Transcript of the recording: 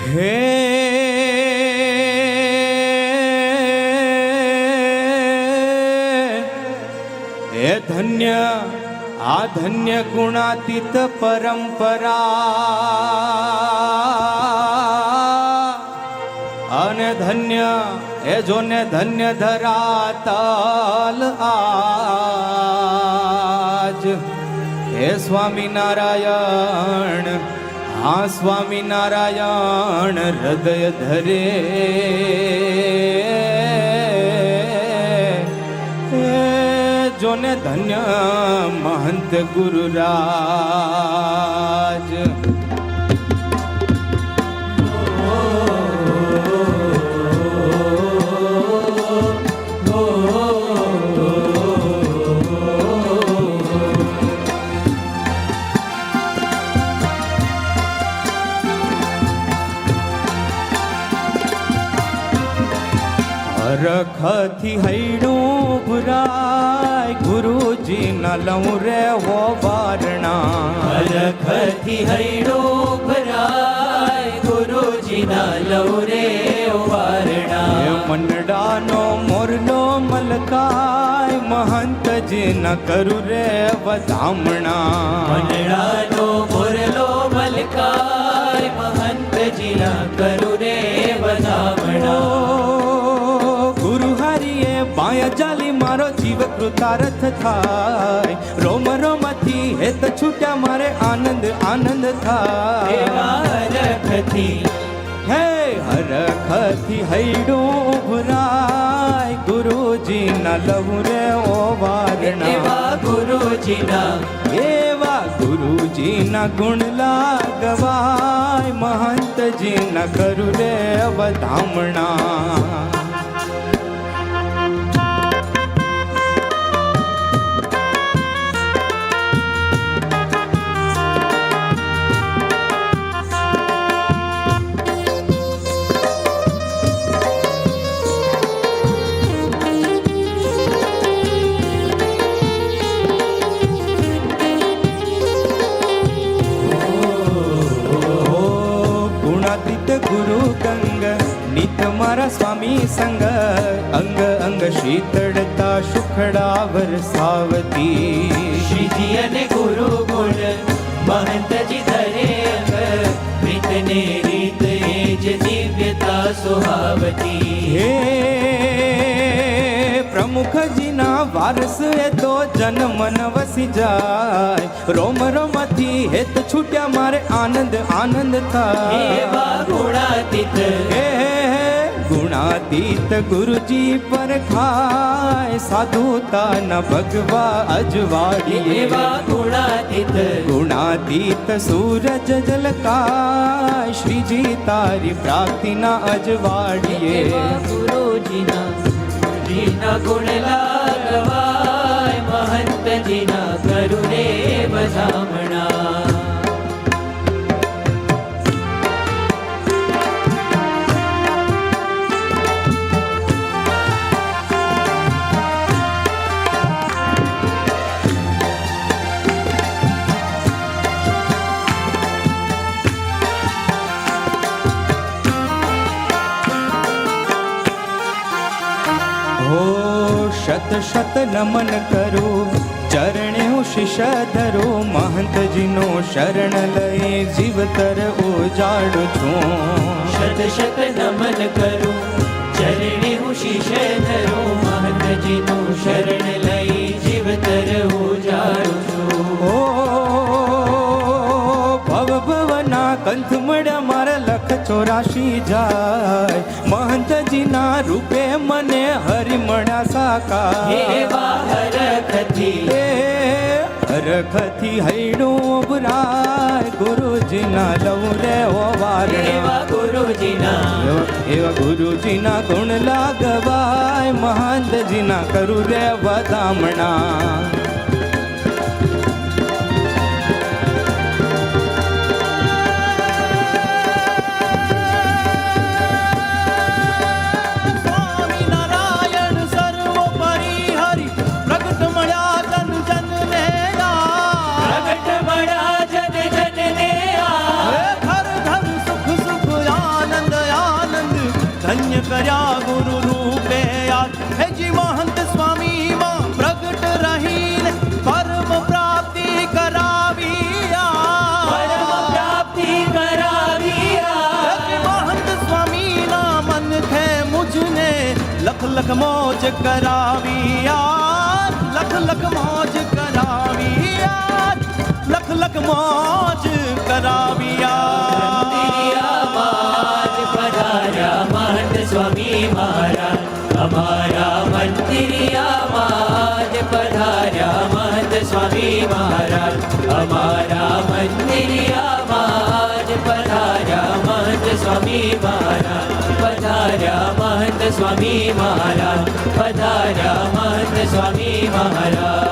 હે હે ધન્ય આ ધન્ય ગુણાતીત પરંપરા અને ધન્ય એ જોને ધન્ય ધરાતલ આજ હે સ્વામિનારાયણ હા સ્વામિનારાયણ હૃદય ધરે જોને ધન્ય મહંત ગુરુરાજ રખથી હૈડું ભરાય ગુરુજી ના લઉં રે વો વારણા રખથી હૈડું ભરાય ગુરુજી ના લઉં રે વારણા મંડાનો મોરલો મલકાય મહંતજી ના કરું રે વધામણા મંડાનો મોરલો મલકાય મહંતજી ના કરું રે વધામણા પાય ચાલી મારો જીવ કૃતાર્થ થાય રોમ રોમથી હેત છૂટ્યા મારે આનંદ આનંદ થાય હરખથી હે હરખથી હૈડું ભરાય ગુરુજી ના લવું રે ઓ વારણા એવા ગુરુજી ના ગુણ લાગવાય મહંતજી ના કરું રે વધામણા ગુરુ ગંગ નિત મારા સ્વામી સંગ અંગ અંગ શીતળતા સુખડા વરસાવતી શ્રીજી અને ગુરુ ગુણ મહંતજી ધરે અંગ પ્રીતને રીત એ જ દિવ્યતા સુહાવતી હે પ્રમુખજીના વારસ એ તો જન મન વસી જાય રોમ રોમથી હેત છૂટ્યા મારે આનંદ આનંદ થાય ગુણાતીત હે ગુણાતીત ગુરુજી પર ખાય સાધુતા ન ભગવા અજવાડીએ ગુણાતીત સૂરજ જલકાય શ્રીજી તારી પ્રાપ્તિના અજવાડીએ ગુરુજીના ગુણ લાગવાય મહંતજીના કરુણે વધામણા શત શત નમન કરું ચરણે હું શિષ ધરું મહંતજીનો શરણ લઈ જીવતર ઉજાડું છું શત શત નમન કરું ચરણે હું શિષ ધરું મહંતજીનો શરણ લઈ જીવતર ઉજાડું છું ઓ ભવ ભવના કંથ મળ્યા મારા લખ 84 જાય મહંતજીના રૂપે મને હરિ મળ્યા સાકાર હરખથી હૈડું ભરાય ગુરુજીના લઉં રે ઓ વારણા એવા ગુરુજીના ગુણ લાગવાય મહંતજીના કરું રે વધામણા સ્વામિનારાયણ સર્વોપરી હરિ પ્રગટ મળ્યા જન જન ને રજી મહંત સ્વામી માં પ્રગટ રહીને પરમ પ્રાપ્તિ કરાવ્યા પરમ પ્રાપ્તિ કરાવ્યા રજી મહંત સ્વામી ના મન ખે મુझने લખ લખ મોજ કરાવ્યા લખ લખ મોજ કરાવ્યા લખ લખ મોજ કરાવ્યા પધાર્યા મહંત સ્વામી મહારાજ અમારા મંદિરિયામાં જ પધાર્યા મહંત સ્વામી મહારાજ અમારા મંદિરિયામાં જ પધાર્યા મહંત સ્વામી મહારાજ પધાર્યા મહંત સ્વામી મહારાજ પધાર્યા મહંત સ્વામી મહારાજ